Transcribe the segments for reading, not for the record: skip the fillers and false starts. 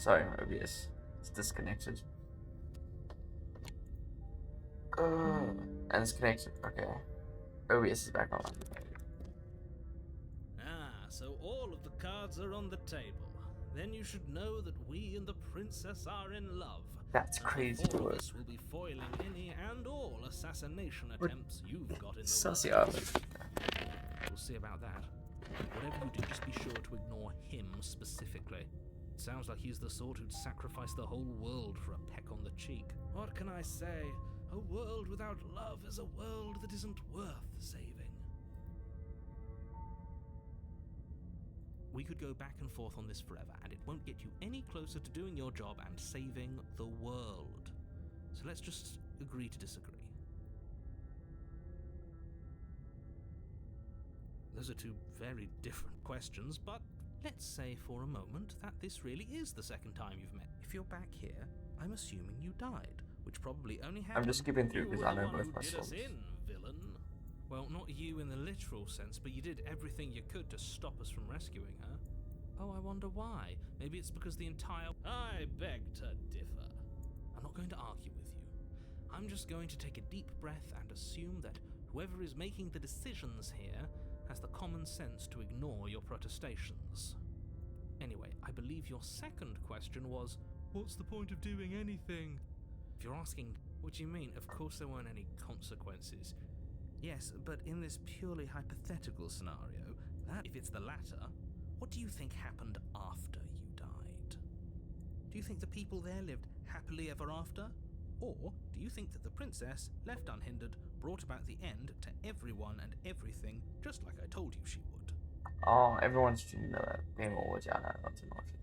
Sorry, my OBS is disconnected. And it's connected. Okay. OBS is back on. Ah, so all of the cards are on the table. Then you should know that we and the princess are in love. That's and crazy the four word. of us will be foiling any and all assassination attempts you've got in the Sussy world. Island. We'll see about that. Whatever you do, just be sure to ignore him specifically. It sounds like he's the sort who'd sacrifice the whole world for a peck on the cheek. What can I say? A world without love is a world that isn't worth saving. We could go back and forth on this forever, and it won't get you any closer to doing your job and saving the world. So let's just agree to disagree. Those are two very different questions, but let's say for a moment that this really is the second time you've met. If you're back here, I'm assuming you died, which probably only happened. I'm just skipping through because I know both my songs. songs. Villain. Well, not you in the literal sense, but you did everything you could to stop us from rescuing her. Oh, I wonder why. Maybe it's because the entire... I beg to differ. I'm not going to argue with you. I'm just going to take a deep breath and assume that whoever is making the decisions here has the common sense to ignore your protestations. Anyway, I believe your second question was, what's the point of doing anything? If you're asking, what do you mean? Of course there weren't any consequences. Yes, but in this purely hypothetical scenario, that if it's the latter, what do you think happened after you died? Do you think the people there lived happily ever after? Or do you think that the princess, left unhindered, brought about the end to everyone and everything, just like I told you she would? Oh, everyone's streaming的跟我讲的这种事情。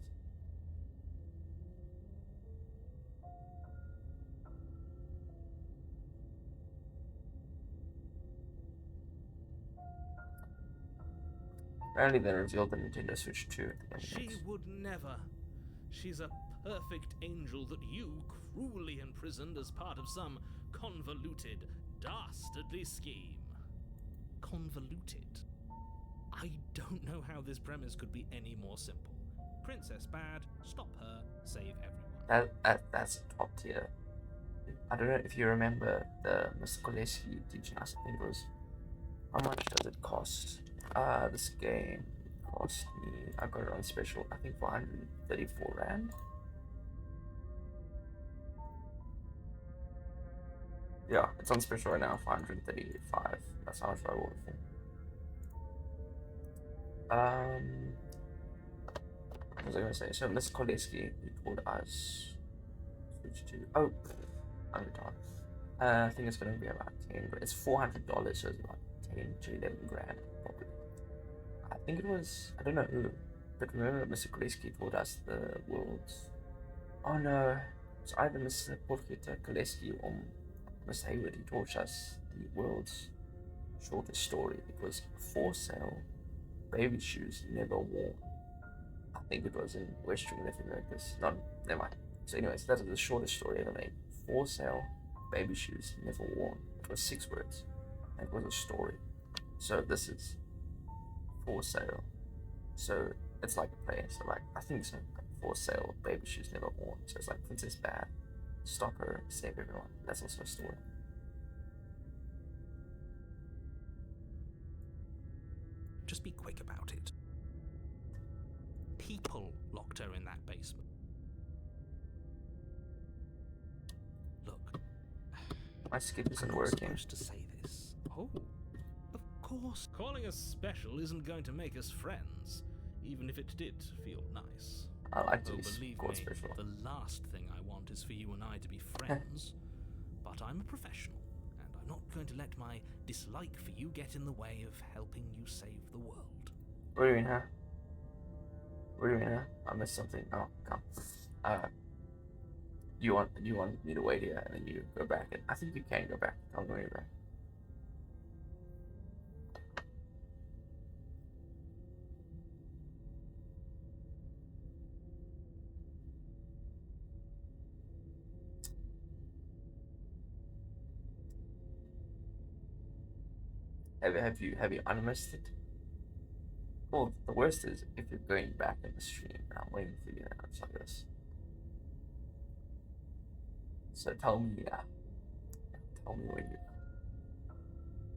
Apparently they revealed the Nintendo Switch 2 at the end. She would never. She's a perfect angel that you cruelly imprisoned as part of some convoluted, dastardly scheme. Convoluted? I don't know how this premise could be any more simple. Princess bad, stop her, save everyone. That's a top tier. I don't know if you remember the Mr. Koleski teaching us. I think it was, how much does it cost? This game cost me, I got it on special, I think 434 Rand. Yeah, it's on special right now, 435. That's how much I bought it for. What was I going to say? So Mr. Koleski, he taught us Switch 2. Oh, $100. I think it's going to be about 10. It's $400, so it's about 10 to 11 grand probably. I think it was, I don't know who, but remember Mr. Koleski taught us the world's. Oh no, it's either Mr. Koleski or Mr. Hayward. He taught us the world's shortest story. It was For Sale, Baby Shoes Never Worn. I think it was in Western North Americas. No, never mind. So anyways, that is the shortest story ever made. For Sale, Baby Shoes Never Worn. It was 6 words. And it was a story. So this is For Sale. So it's like a play. So like, I think so. For Sale, Baby Shoes Never Worn. So it's like Princess bad, stop her, save everyone. That's also a story. Just be quick about it. People locked her in that basement. Look, My skip isn't I'm not working. supposed to say this. Oh, of course. Calling us special isn't going to make us friends, even if it did feel nice. I like to be believe called me, special. the last thing I want is for you and I to be friends. But I'm a professional, and I'm not going to let my dislike for you get in the way of helping you save the world. What do you mean, huh? What do you mean, huh? I missed something. Oh, come. You want me to wait here and then you go back? And I think you can go back. I'll go back. Have you unmissed it? Well, the worst is if you're going back in the stream and I'm waiting for you, and it's like this. So tell me, tell me when you.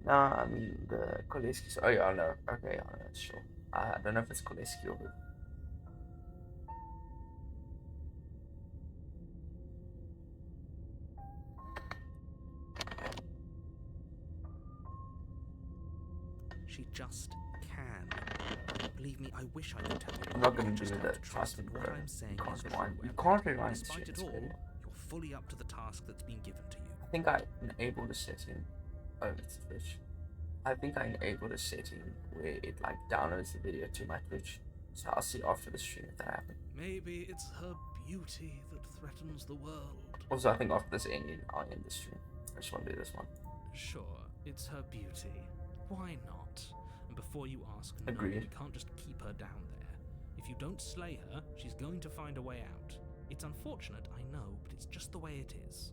Nah, I mean the Koleski's. Oh yeah, no. Okay, yeah, no, sure. I don't know if it's Koleski or. She just can. Believe me, I wish I could tell you. I'm not going to just do have that. to trust that what I'm saying is true. You can't rewind Despite it all, you're fully up to the task that's been given to you. I think I enabled a setting. Oh, it's Twitch. I think I enabled a setting where it like downloads the video to my Twitch. So I'll see after the stream if that happens. Maybe it's her beauty that threatens the world. Also, I think after this ending, I'll end the stream. I just want to do this one. Sure, it's her beauty. Why not? And before you ask, agreed. No, you can't just keep her down there. If you don't slay her, she's going to find a way out. It's unfortunate, I know, but it's just the way it is.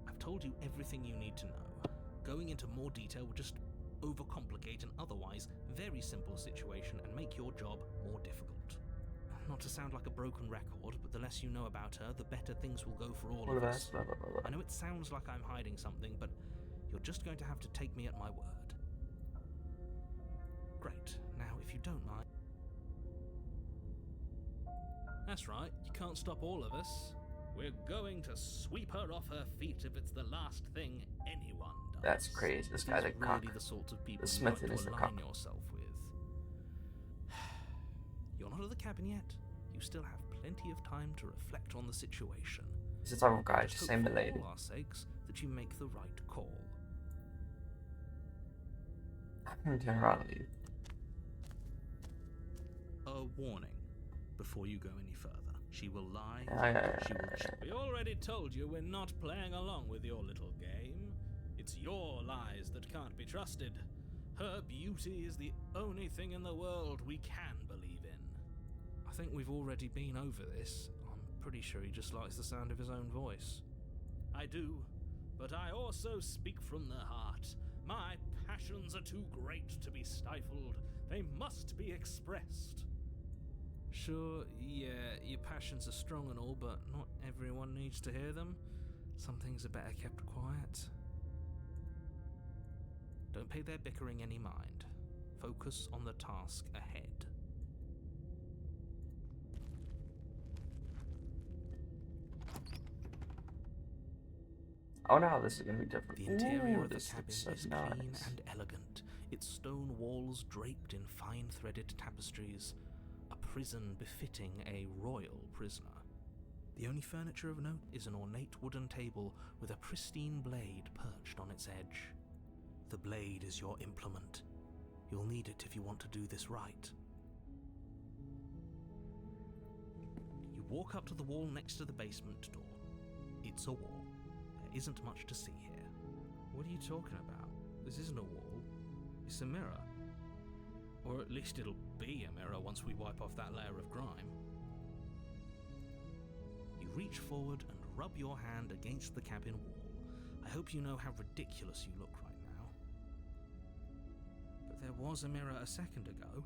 I've told you everything you need to know. Going into more detail would just overcomplicate an otherwise very simple situation and make your job more difficult. Not to sound like a broken record, but the less you know about her, the better things will go for all of us. Blah, blah, blah, blah. I know it sounds like I'm hiding something, but you're just going to have to take me at my word. Great. Now, if you don't mind... That's right, you can't stop all of us. We're going to sweep her off her feet if it's the last thing anyone does. That's crazy. This guy's a cuck. Really the sort of people The you like Smitten is to a align cuck. yourself with. You're not at the cabin yet. You still have plenty of time to reflect on the situation. He's the type of guy, Just just hope same the for lady. all our sakes that you make the right call. Turn around and leave. A warning before you go any further. She will lie. She will cheat. We already told you we're not playing along with your little game. It's your lies that can't be trusted. Her beauty is the only thing in the world we can believe in. I think we've already been over this. I'm pretty sure he just likes the sound of his own voice. I do, but I also speak from the heart. My passions are too great to be stifled. They must be expressed. Sure, yeah, your passions are strong and all, but not everyone needs to hear them. Some things are better kept quiet. Don't pay their bickering any mind. Focus on the task ahead. I wonder how this is going to be different. The interior of the this cabin looks so is nice. clean and elegant, its stone walls draped in fine-threaded tapestries, a prison befitting a royal prisoner. The only furniture of note is an ornate wooden table with a pristine blade perched on its edge. The blade is your implement. You'll need it if you want to do this right. You walk up to the wall next to the basement door. It's a wall. There isn't much to see here. What are you talking about? This isn't a wall. It's a mirror. Or at least it'll be a mirror once we wipe off that layer of grime. You reach forward and rub your hand against the cabin wall. I hope you know how ridiculous you look right now. But there was a mirror a second ago,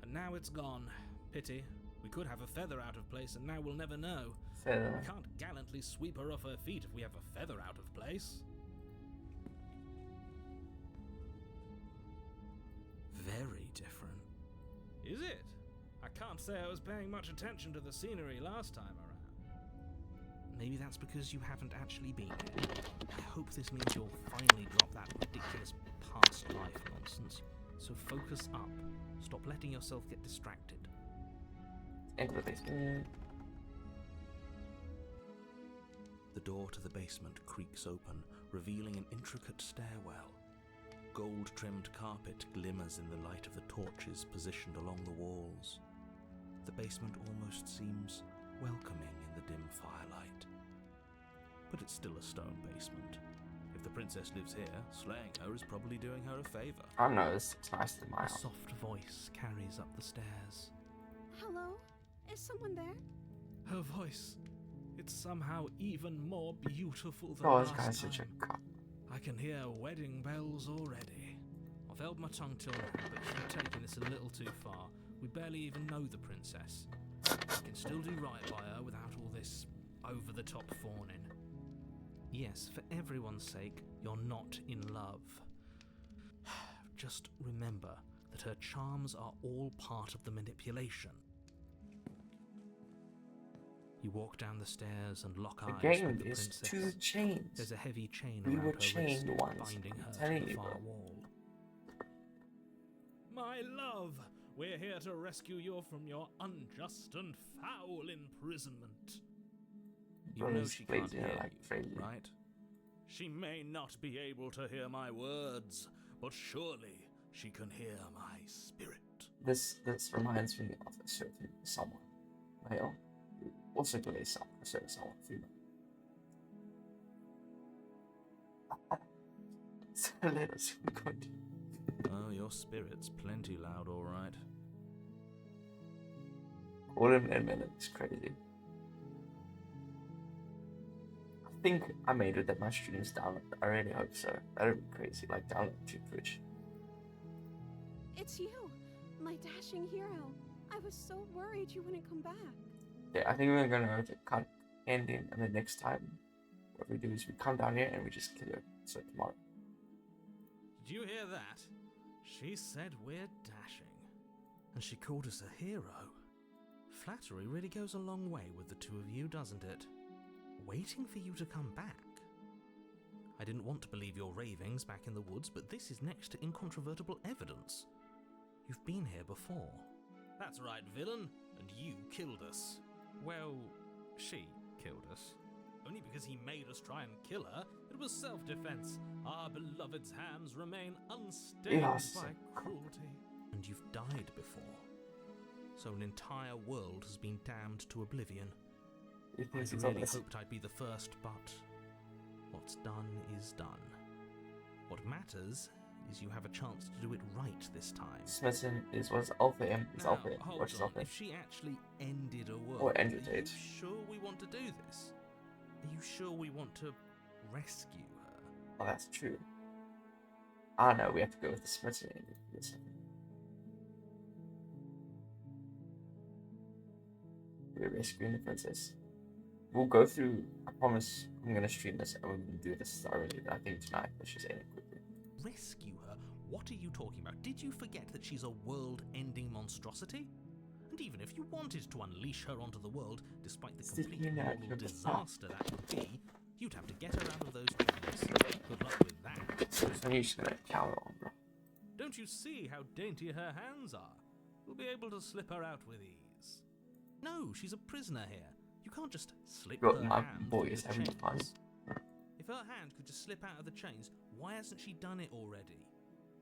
and now it's gone. Pity. We could have a feather out of place, and now we'll never know. Feather. We can't gallantly sweep her off her feet if we have a feather out of place. Very different. Is it? I can't say I was paying much attention to the scenery last time around. Maybe that's because you haven't actually been here. I hope this means you'll finally drop that ridiculous past life nonsense. So focus up. Stop letting yourself get distracted. Enter the basement. The door to the basement creaks open, revealing an intricate stairwell. Gold-trimmed carpet glimmers in the light of the torches positioned along the walls. The basement almost seems welcoming in the dim firelight. But it's still a stone basement. If the princess lives here, slaying her is probably doing her a favor. I don't know, this looks nicer than my A house. soft voice carries up the stairs. Hello? Is someone there? Her voice, it's somehow even more beautiful than Oh, this last guy's such a time. cop. I can hear wedding bells already. I've held my tongue till now, but you've taken this a little too far. We barely even know the princess. We can still do right by her without all this over-the-top fawning. Yes, for everyone's sake, you're not in love. Just remember that her charms are all part of the manipulation. You walk down the stairs and lock eyes Again, with the there's princess. 2 chains. There's a heavy chain We around were her wrist, chained once. binding I'm her to telling the you, far bro. wall. My love, we're here to rescue you from your unjust and foul imprisonment. You know Brothers she played can't it hear like you, crazy. right? She may not be able to hear my words, but surely she can hear my spirit. This reminds me of a certain someone, male, who also plays a certain someone, female. So let us continue. Oh, your spirit's plenty loud, all right. Calling in minute is crazy. I think I made it that my streams download. I really hope so. That would be crazy, like download to Twitch. It's you, my dashing hero. I was so worried you wouldn't come back. Yeah, I think we're gonna have to cut ending, and the next time, what we do is we come down here and we just kill her. So tomorrow. Did you hear that? She said we're dashing. And she called us a hero. Flattery really goes a long way with the two of you, doesn't it? Waiting for you to come back. I didn't want to believe your ravings back in the woods, but this is next to incontrovertible evidence. You've been here before. That's right, villain. And you killed us. Well, she killed us. Only because he made us try and kill her. It was self-defense. Our beloved's hands remain unstained by cruelty. And you've died before. So an entire world has been damned to oblivion. I really hoped I'd be the first, but what's done is done. What matters is you have a chance to do it right this time. Smitten is what's Alpha M? It's Alpha M. Hold What's on. Alpha M? If she actually ended a world, Or ended are you it. sure we want to do this? Are you sure we want to rescue her? Oh, that's true. Ah, no, we have to go with the Smitten ending for this. We're rescuing the princess. We'll go through. I promise I'm gonna stream this and we're gonna do this thoroughly. I think tonight. Let's just end it quickly. Rescue her? What are you talking about? Did you forget that she's a world-ending monstrosity? And even if you wanted to unleash her onto the world, despite the complete moral disaster that would be, you'd have to get her out of those chains. Good luck with that. So you're just gonna count on, bro. Don't you see how dainty her hands are? We'll be able to slip her out with ease. No, she's a prisoner here. You can't just slip her My hand boy through is the having fun. chains. If her hand could just slip out of the chains, why hasn't she done it already?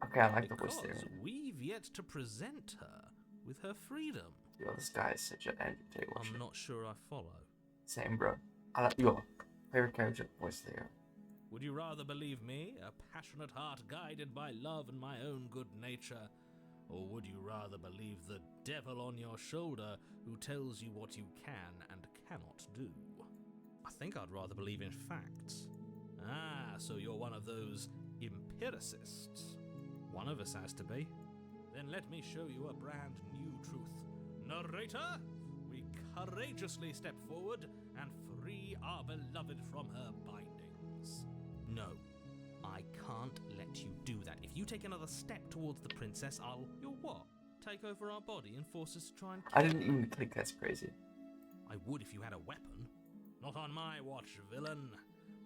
Okay, I like the Because voice there. we've yet to present her with her freedom. Yo, this guy is such an Andrew Tate watcher. I'm not sure I follow. Same, bro. I like your favorite character voice there. Would you rather believe me, a passionate heart guided by love and my own good nature? Or would you rather believe the devil on your shoulder who tells you what you can and cannot do? I think I'd rather believe in facts. Ah, so you're one of those empiricists. One of us has to be. Then let me show you a brand new truth. Narrator, we courageously step forward and free our beloved from her bindings. No, I can't let you do that. If you take another step towards the princess, You'll what? Take over our body and force us to try and kill I didn't her? even click, that's crazy. I would if you had a weapon. Not on my watch, villain.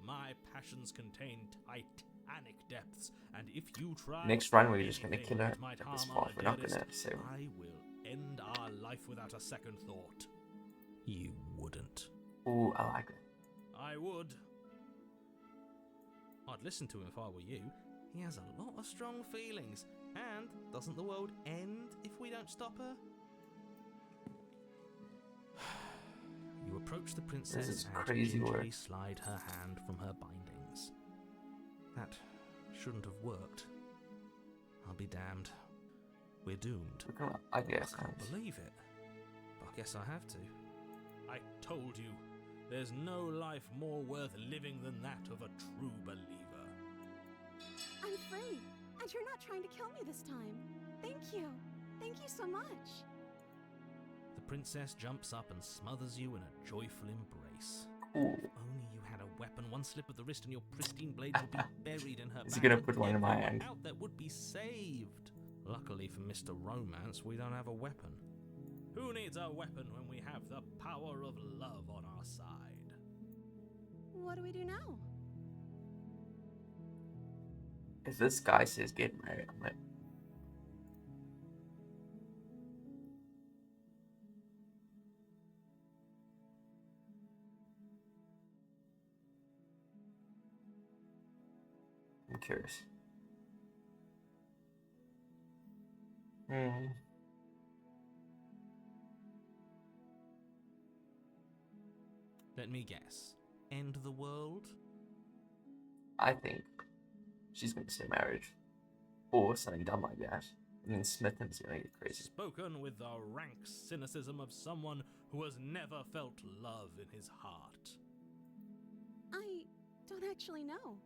My passions contain titanic depths, and if you try Next run, we're just gonna anything kill her that might at this harm spot. our We're not dearest, gonna save her. I will end our life without a second thought. You wouldn't. Ooh, I like it. I would. I'd listen to him if I were you. He has a lot of strong feelings. And doesn't the world end if we don't stop her? You approach the princess This is and crazy gingerly work. slide her hand from her bindings. That shouldn't have worked. I'll be damned. We're doomed. I guess. I can't believe it. But I guess I have to. I told you, there's no life more worth living than that of a true believer. I'm free, and you're not trying to kill me this time. Thank you. Thank you so much. The princess jumps up and smothers you in a joyful embrace. Cool. If only you had a weapon. One slip of the wrist and your pristine blades would be buried in her Is he back, gonna and put one in my everyone hand? out there would be saved. Luckily for Mr. Romance, we don't have a weapon. Who needs a weapon when we have the power of love on our side? What do we do now? If this guy says get married, I'm like, I'm curious. Let me guess. End the world? I think she's gonna say marriage. Or something dumb like that. And then Smitten's gonna get crazy. Spoken with the rank cynicism of someone who has never felt love in his heart. I don't actually know.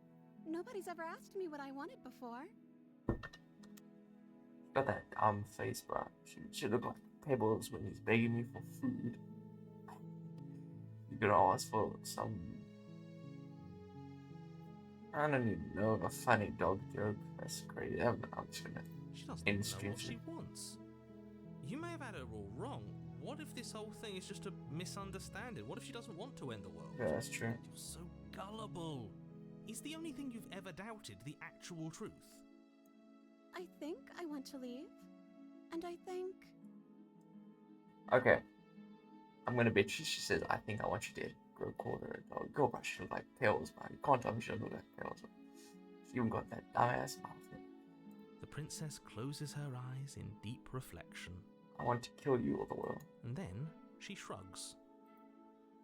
Nobody's ever asked me what I wanted before. Got that dumb face, bro. She look like Pebbles when he's begging me for food. You're gonna ask for some, I don't even know, a funny dog joke. That's crazy. I'm just gonna She doesn't end know stream what she wants. You may have had her all wrong. What if this whole thing is just a misunderstanding? What if she doesn't want to end the world? Yeah, that's true. You're so gullible. Is the only thing you've ever doubted the actual truth? I think I want to leave. And I think... Okay. I'm gonna bet she says, I think I want you dead. Go call her a dog. Go, bro. She look like Pebbles, man. You can't tell me she doesn't look like Pebbles. She even got that dumbass mouth. The princess closes her eyes in deep reflection. I want to kill you all the world. And then she shrugs.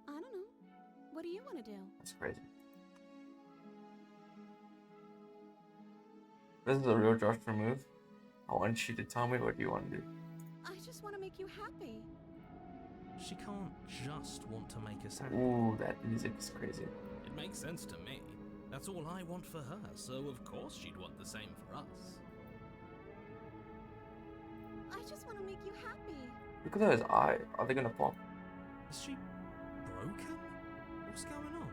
I don't know. What do you want to do? That's crazy. This is a real Joshua move. I want you to tell me what you want to do. I just want to make you happy. She can't just want to make us happy. Ooh, that music is crazy. It makes sense to me. That's all I want for her, so of course she'd want the same for us. I just want to make you happy. Look at those eyes. Are they gonna pop? Is she broken? What's going on?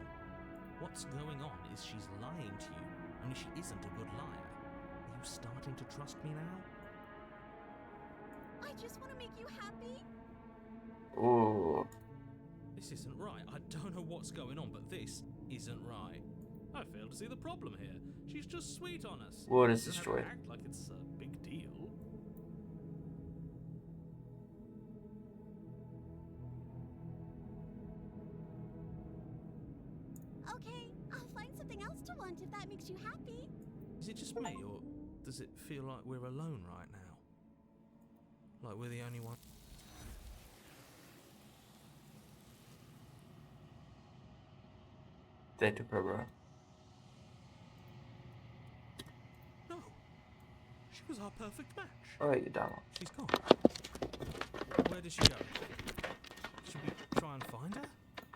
What's going on is she's lying to you, only she isn't a good liar. Are you starting to trust me now? I just want to make you happy. Ooh. This isn't right. I don't know what's going on, but this isn't right. I fail to see the problem here. She's just sweet on us. What is Doesn't have destroyed? to act like it's a big deal. Okay, I'll find something else to want if that makes you happy. Is it just me, or does it feel like we're alone right now? Like we're the only one? They took her, bro. No. She was our perfect match. Oh, you dumb. She's gone. Where did she go? Should we try and find her?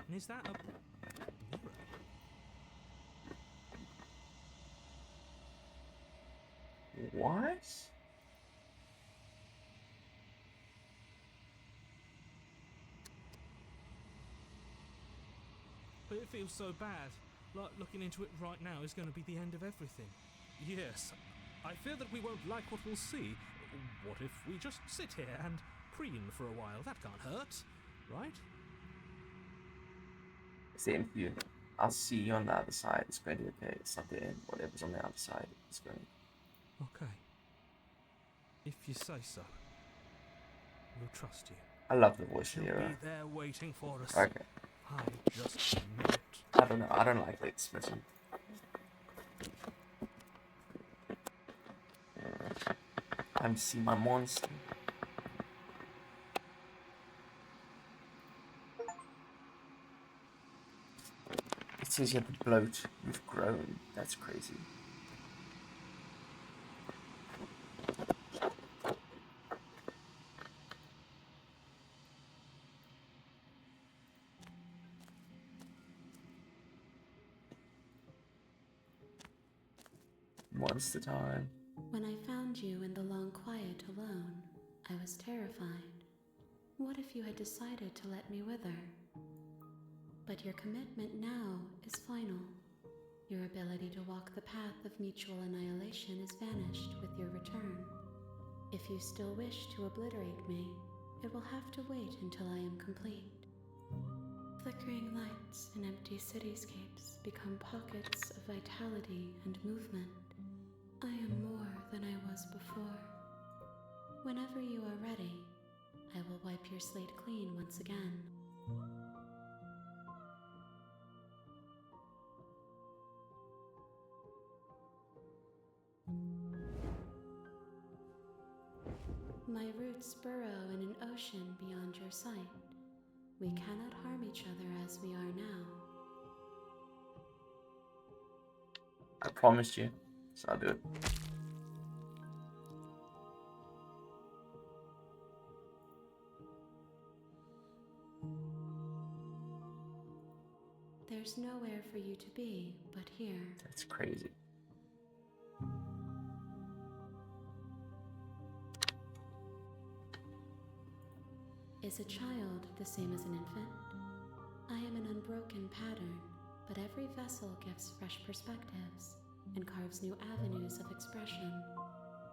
And is that a mirror? What? But it feels so bad. Like looking into it right now is going to be the end of everything. Yes, I fear that we won't like what we'll see. What if we just sit here and preen for a while? That can't hurt, right? Same for you. I'll see you on the other side. It's going to be okay. It's not the end. Whatever's on the other side is going. Okay. If you say so. We'll trust you. I love the voice She'll here. be there waiting for us. Okay. I just knew it. I don't know. I don't like Lady Smitten. Time to see my monster. It says you have a bloat. You've grown. That's crazy. Monster time. When I found you in the long quiet alone, I was terrified. What if you had decided to let me wither? But your commitment now is final. Your ability to walk the path of mutual annihilation is vanished with your return. If you still wish to obliterate me, it will have to wait until I am complete. Flickering lights and empty cityscapes become pockets of vitality and movement. I am more than I was before. Whenever you are ready, I will wipe your slate clean once again. My roots burrow in an ocean beyond your sight. We cannot harm each other as we are now. I promised you, so I'll do it. There's nowhere for you to be but here. That's crazy. Is a child the same as an infant? I am an unbroken pattern, but every vessel gives fresh perspectives and carves new avenues of expression.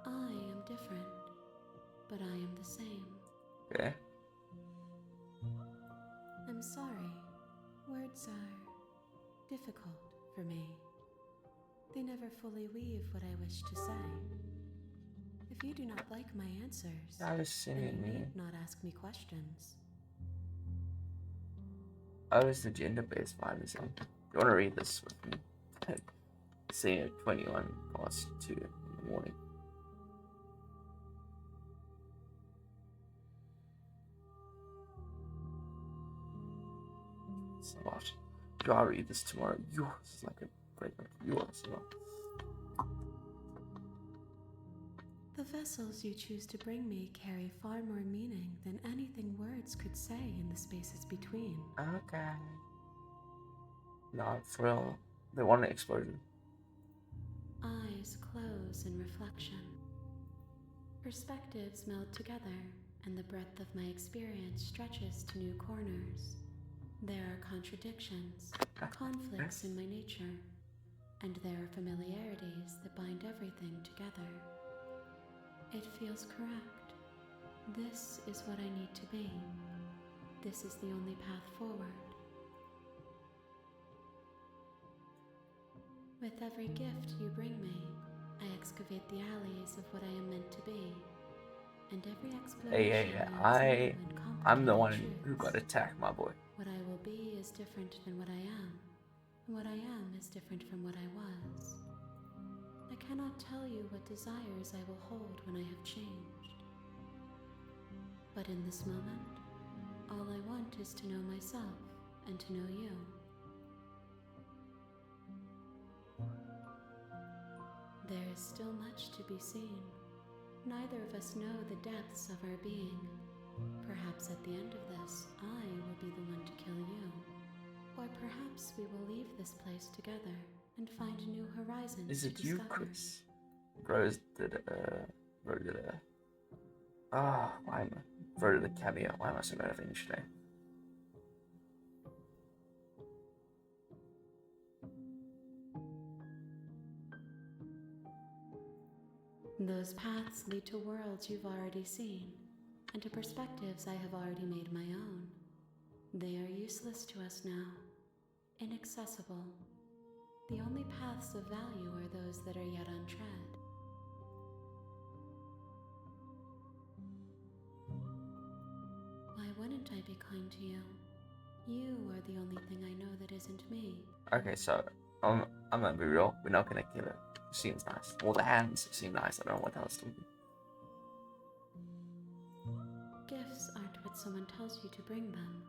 I am different, but I am the same. Okay. I'm sorry. Words are difficult for me. They never fully weave what I wish to say. If you do not like my answers, I was then singing you me. need not ask me questions. I was the gender-based violence. Do you want to read this with me? Seeing at 21 past 2 in the morning. So what? Do I read this tomorrow? Yours is like a great one. Yours as well. The vessels you choose to bring me carry far more meaning than anything words could say in the spaces between. Okay. No, for real. They want an explosion. Eyes close in reflection. Perspectives meld together, and the breadth of my experience stretches to new corners. There are contradictions, conflicts in my nature, and there are familiarities that bind everything together. It feels correct. This is what I need to be. This is the only path forward. With every gift you bring me, I excavate the alleys of what I am meant to be. And every exploration Hey, I'm the one who got attacked, my boy. What I will be is different than what I am, and what I am is different from what I was. I cannot tell you what desires I will hold when I have changed. But in this moment, all I want is to know myself and to know you. There is still much to be seen. Neither of us know the depths of our being. Perhaps at the end of this, I will be the one to kill you. Or perhaps we will leave this place together and find new horizons. Is to it you, discover. Chris? Rose did why am I? Rose did the cameo. Why am I so bad at English today? Those paths lead to worlds you've already seen, and to perspectives I have already made my own. They are useless to us now, inaccessible. The only paths of value are those that are yet untread. Why wouldn't I be kind to you? You are the only thing I know that isn't me. Okay, so I'm gonna be real. We're not gonna kill it. Seems nice. All the hands seem nice. I don't know what else to do. Gifts aren't what someone tells you to bring them.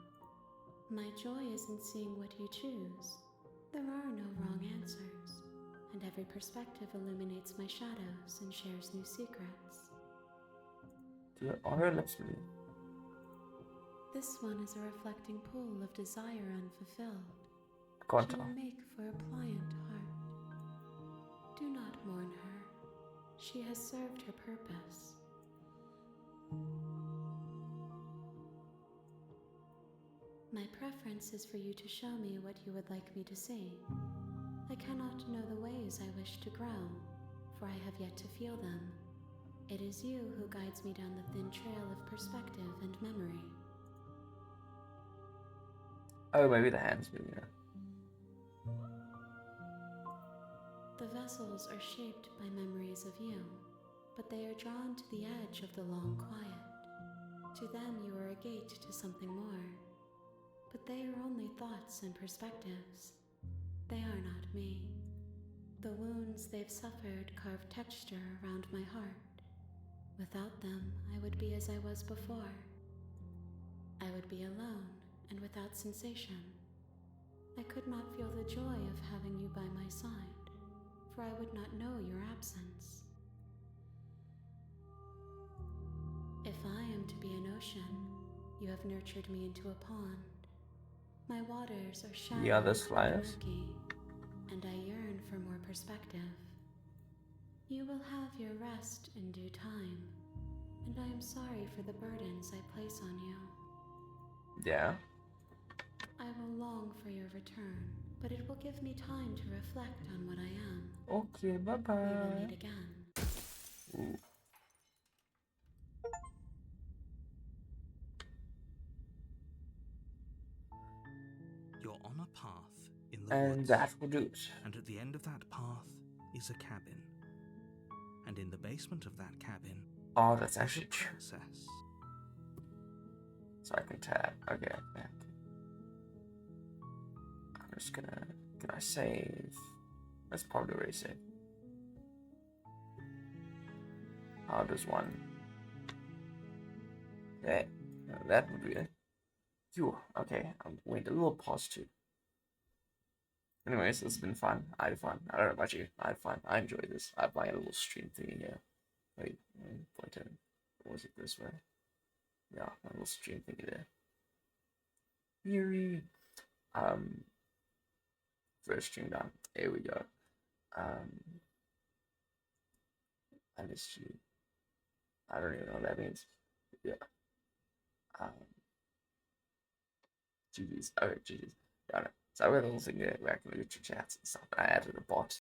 My joy is in seeing what you choose. There are no wrong answers, and every perspective illuminates my shadows and shares new secrets. Are her lips blue? This one is a reflecting pool of desire unfulfilled. Can't She tell. will make for a pliant heart. Do not mourn her. She has served her purpose. My preference is for you to show me what you would like me to see. I cannot know the ways I wish to grow, for I have yet to feel them. It is you who guides me down the thin trail of perspective and memory. Oh, maybe the hands moving. The vessels are shaped by memories of you, but they are drawn to the edge of the long quiet. To them you are a gate to something more, but they are only thoughts and perspectives. They are not me. The wounds they've suffered carve texture around my heart. Without them, I would be as I was before. I would be alone and without sensation. I could not feel the joy of having you by my side, for I would not know your absence. If I am to be an ocean, you have nurtured me into a pond. My waters are shallow Yeah, there's and flyers. murky, and I yearn for more perspective. You will have your rest in due time, and I am sorry for the burdens I place on you. Yeah. I will long for your return, but it will give me time to reflect on what I am. Okay, bye We will bye. meet again. Ooh. You're on a path in the And woods, that will do it. and at the end of that path is a cabin. And in the basement of that cabin, Oh, that's actually true. princess. So I can tab. Okay. I'm just gonna. Can I save? That's probably already saved. How does one? Okay. That would be it. Phew. Okay. Wait, a little pause too. Anyways, it's been fun. I had fun. I don't know about you. I had fun. I enjoyed this. I have my little stream thingy here. Wait, point it. Or was it this way? Yeah, my little stream thingy there. Yuri. First stream done. Here we go. I missed you. I don't even know what that means. Yeah. GG's. Okay, GG's. Got it. So I read the whole thing there where I can read your chats and stuff. I added a bot